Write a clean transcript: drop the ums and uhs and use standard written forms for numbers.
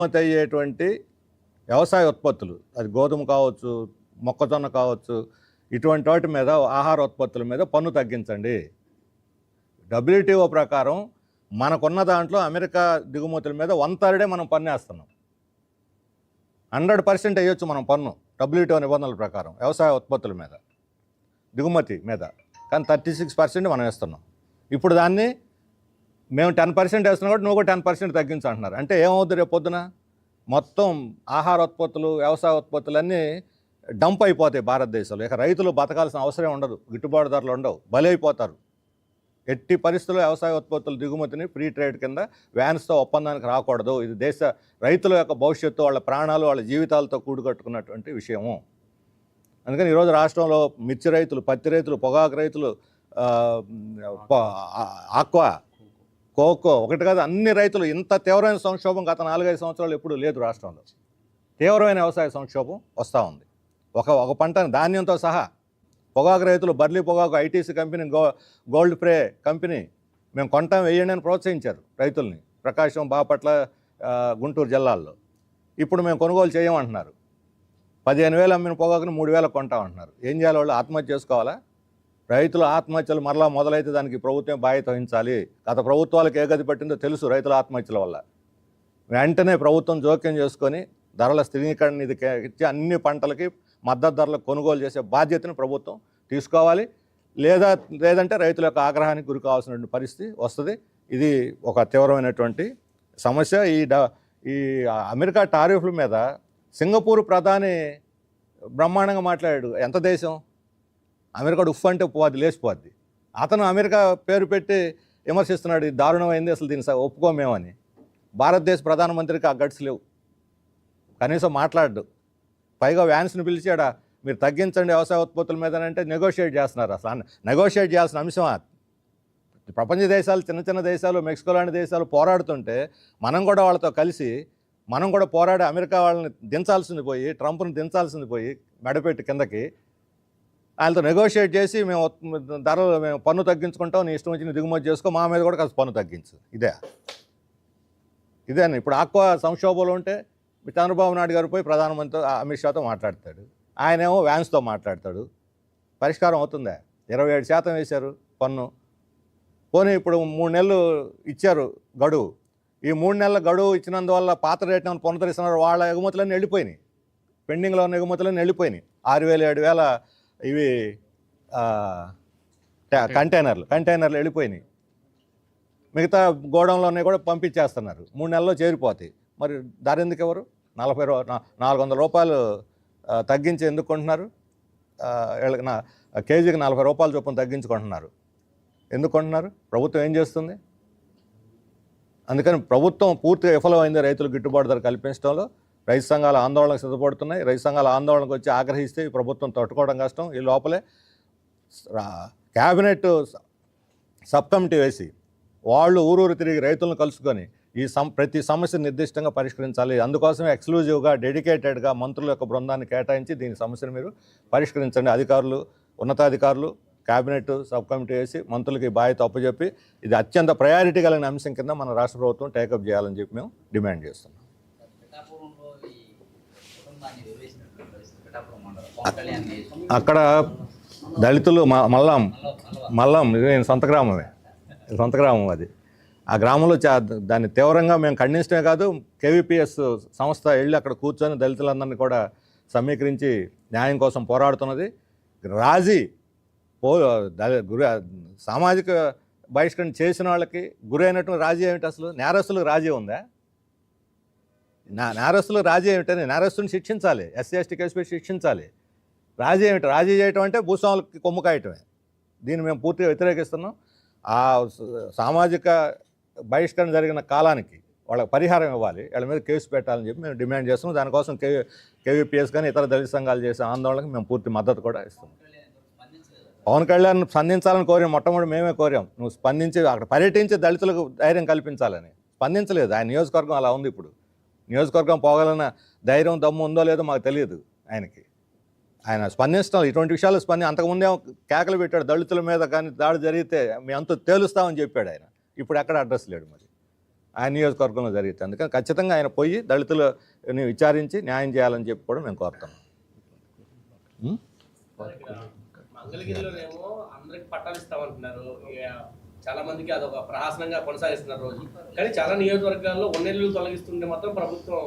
ఉత్పత్తి అయ్యేటువంటి వ్యవసాయ ఉత్పత్తులు, అది గోధుమ కావచ్చు, మొక్కజొన్న కావచ్చు, ఇటువంటి వాటి మీద, ఆహార ఉత్పత్తుల మీద పన్ను తగ్గించండి. డబ్ల్యూటీఓ ప్రకారం మనకున్న దాంట్లో అమెరికా దిగుమతుల మీద 1/3 మనం పన్నేస్తున్నాం. 100% వేయొచ్చు మనం పన్ను డబ్ల్యూటీఓ నిబంధనల ప్రకారం వ్యవసాయ ఉత్పత్తుల మీద, దిగుమతి మీద. కానీ 36% మనం వేస్తున్నాం. ఇప్పుడు దాన్ని మేము 10% వేస్తున్నాం కాబట్టి నువ్వు కూడా 10% తగ్గించు అంటున్నారు. అంటే ఏమవుతుంది రేపు పొద్దున? మొత్తం ఆహార ఉత్పత్తులు, వ్యవసాయ ఉత్పత్తులన్నీ డంప్ అయిపోతాయి భారతదేశంలో. ఇక రైతులు బతకాల్సిన అవసరం ఉండదు, గిట్టుబాటు ధరలు ఉండవు, బలైపోతారు. ఎట్టి పరిస్థితుల్లో వ్యవసాయ ఉత్పత్తుల దిగుమతిని ఫ్రీ ట్రేడ్ కింద వ్యాన్స్తో ఒప్పందానికి రాకూడదు. ఇది దేశ రైతుల యొక్క భవిష్యత్తు, వాళ్ళ ప్రాణాలు, వాళ్ళ జీవితాలతో కూడుకట్టుకున్నటువంటి విషయము. అందుకని ఈరోజు రాష్ట్రంలో మిర్చి రైతులు, పత్తి రైతులు, పొగాకు రైతులు, ఆక్వా, కోకో, ఒకటి కాదు అన్ని రైతులు, ఇంత తీవ్రమైన సంక్షోభం గత 4-5 సంవత్సరాలు ఎప్పుడూ లేదు రాష్ట్రంలో. తీవ్రమైన వ్యవసాయ సంక్షోభం వస్తూ ఉంది. ఒక పంటని ధాన్యంతో సహా. పొగాకు రైతులు బర్లీ పొగాకు ఐటీసీ కంపెనీ, గోల్డ్ ప్రే కంపెనీ మేము కొంటాం, వేయండి అని ప్రోత్సహించారు రైతుల్ని ప్రకాశం, బాపట్ల, గుంటూరు జిల్లాల్లో. ఇప్పుడు మేము కొనుగోలు చేయమంటున్నారు. 15,000 అమ్మిన పొగాకుని 3,000 కొంటామంటున్నారు. ఏం చేయాలి? వాళ్ళు ఆత్మహత్య చేసుకోవాలా? రైతుల ఆత్మహత్యలు మరలా మొదలైతే దానికి ప్రభుత్వం బాధ్యత వహించాలి. గత ప్రభుత్వాలకు ఏ గతి పట్టిందో తెలుసు. రైతుల ఆత్మహత్యల వల్ల వెంటనే ప్రభుత్వం జోక్యం చేసుకొని ధరల స్థిరీకరణ ఇది ఇచ్చి అన్ని పంటలకి మద్దతు ధరలకు కొనుగోలు చేసే బాధ్యతను ప్రభుత్వం తీసుకోవాలి. లేదంటే రైతుల యొక్క ఆగ్రహానికి గురి కావాల్సిన పరిస్థితి వస్తుంది. ఇది ఒక తీవ్రమైనటువంటి సమస్య. ఈ అమెరికా టారిఫ్ల మీద సింగపూర్ ప్రధాని బ్రహ్మాండంగా మాట్లాడాడు. ఎంత దేశం? అమెరికా ఉఫ్ అంటే పోద్ది, లేచిపోద్ది. అతను అమెరికా పేరు పెట్టి విమర్శిస్తున్నాడు. ఇది దారుణమైంది, అసలు దీన్ని ఒప్పుకోమేమని. భారతదేశ ప్రధానమంత్రికి ఆ గట్స్ లేవు, కనీసం మాట్లాడు. పైగా వ్యాన్స్ని పిలిచాడా, మీరు తగ్గించండి వ్యవసాయ ఉత్పత్తుల మీద అంటే నెగోషియేట్ చేస్తున్నారు. అసలు నెగోషియేట్ చేయాల్సిన అంశం. ప్రపంచ దేశాలు, చిన్న చిన్న దేశాలు, మెక్సికో లాంటి దేశాలు పోరాడుతుంటే మనం కూడా వాళ్ళతో కలిసి మనం కూడా పోరాడి అమెరికా వాళ్ళని దించాల్సింది పోయి, ట్రంప్ని దించాల్సింది పోయి మెడపెట్టి కిందకి వాళ్ళతో నెగోషియేట్ చేసి మేము ధరలు, మేము పన్ను తగ్గించుకుంటాం, నీ ఇష్టం వచ్చిన దిగుమతి చేసుకో, మా మీద కూడా కాస్త పన్ను తగ్గించు. ఇదే ఇప్పుడు ఆక్వా సంక్షోభంలో ఉంటే చంద్రబాబు నాయుడు గారు పోయి ప్రధానమంత్రి అమిత్ షాతో మాట్లాడతాడు. ఆయనేమో వ్యాన్స్తో మాట్లాడతాడు. పరిష్కారం అవుతుందా? 27% వేశారు పన్ను. పోనీ ఇప్పుడు 3 నెలలు ఇచ్చారు గడువు. ఈ 3 నెలల గడువు ఇచ్చినందువల్ల పాత రేట్ను పునరుద్ధరిస్తున్నారు. వాళ్ళ ఎగుమతులన్నీ వెళ్ళిపోయినాయి, పెండింగ్లో ఉన్న ఎగుమతులన్నీ వెళ్ళిపోయినాయి. 6,000, 7,000 ఇవి కంటైనర్లు వెళ్ళిపోయినాయి. మిగతా గోడౌన్లోనే కూడా పంపించేస్తున్నారు. 3 నెలల్లో చేరిపోతాయి. మరి ధర ఎందుకు ఎవరు? 400 రూపాయలు తగ్గించి ఎందుకు కొంటున్నారు? కేజీకి 40 రూపాయల చొప్పున తగ్గించుకుంటున్నారు. ఎందుకు కొంటున్నారు? ప్రభుత్వం ఏం చేస్తుంది? అందుకని ప్రభుత్వం పూర్తిగా విఫలమైంది రైతులు గిట్టుబాటు ధర కల్పించడంలో. రైతు సంఘాల ఆందోళనకు సిద్ధపడుతున్నాయి. రైతు సంఘాల ఆందోళనకు వచ్చి ఆగ్రహిస్తే ఈ ప్రభుత్వం తట్టుకోవడం కష్టం. ఈ లోపలే క్యాబినెట్ సబ్ కమిటీ వేసి వాళ్ళు ఊరూరు తిరిగి రైతులను కలుసుకొని ప్రతి సమస్య నిర్దిష్టంగా పరిష్కరించాలి. అందుకోసమే ఎక్స్క్లూజివ్గా, డెడికేటెడ్గా మంత్రుల యొక్క బృందాన్ని కేటాయించి దీని సమస్యను మీరు పరిష్కరించండి. అధికారులు, ఉన్నతాధికారులు క్యాబినెట్ సబ్ కమిటీ వేసి మంత్రులకి బాధ్యత అప్పచెప్పి ఇది అత్యంత ప్రయారిటీ కలిగిన అంశం కింద మన రాష్ట్ర ప్రభుత్వం టేకప్ చేయాలని చెప్పి మేము డిమాండ్ చేస్తున్నాం. అక్కడ దళితులు మల్లం ఇది సొంత గ్రామం అది. ఆ గ్రామంలో దాన్ని తీవ్రంగా మేము ఖండించడమే కాదు, కేవీపీఎస్ సంస్థ వెళ్ళి అక్కడ కూర్చొని దళితులందరినీ కూడా సమీకరించి న్యాయం కోసం పోరాడుతున్నది. సామాజిక బహిష్కరణ చేసిన వాళ్ళకి గురైనటువంటి రాజీ ఏమిటి? అసలు నేరస్తులకు రాజీ ఉందా? నేరస్తులకు రాజీ ఏమిటని? నేరస్తుని శిక్షించాలి, ఎస్సీ ఎస్టీ కేసు పెట్టి శిక్షించాలి. రాజీ ఏమిటి? రాజీ చేయటం అంటే భూస్వాములకి కొమ్ము కాయటమే. దీన్ని మేము పూర్తిగా వ్యతిరేకిస్తున్నాం. ఆ సామాజిక బహిష్కరణ జరిగిన కాలానికి వాళ్ళకి పరిహారం ఇవ్వాలి, వాళ్ళ మీద కేసు పెట్టాలని చెప్పి మేము డిమాండ్ చేస్తున్నాం. దానికోసం కేవీపీఎస్ కానీ ఇతర దళిత సంఘాలు చేసే ఆందోళనకు మేము పూర్తి మద్దతు కూడా ఇస్తున్నాం. పవన్ కళ్యాణ్ స్పందించాలని కోరాం, మొట్టమొదటి మేమే కోరాం. నువ్వు స్పందించి అక్కడ పర్యటించి దళితులకు ధైర్యం కల్పించాలని. స్పందించలేదు. ఆయన నియోజకవర్గం అలా ఉంది. ఇప్పుడు నియోజకవర్గం పోగలన్న ధైర్యం, దమ్ము ఉందో లేదో మాకు తెలియదు ఆయనకి. ఆయన స్పందించడం ఇటువంటి విషయాలు అంతకుముందే కేకలు పెట్టాడు. దళితుల మీద కానీ దాడి జరిగితే మీ అంత తేలుస్తామని చెప్పాడు ఆయన. ఇప్పుడు ఎక్కడ అడ్రస్ లేడు. మరి ఆ నియోజకవర్గంలో జరిగితే. అందుకని ఖచ్చితంగా ఆయన పోయి దళితులని విచారించి న్యాయం చేయాలని చెప్పి కూడా మేము కోరుతున్నాం. మంగళగిరిలోనేమో అందరికి పట్టాలు ఇస్తామంటున్నారు. చాలా మందికి అదొక ప్రహాసనంగా కొనసాగిస్తున్నారు రోజు. కానీ చాలా నియోజకవర్గాల్లో ఉన్నెల్లు తొలగిస్తుంటే మాత్రం ప్రభుత్వం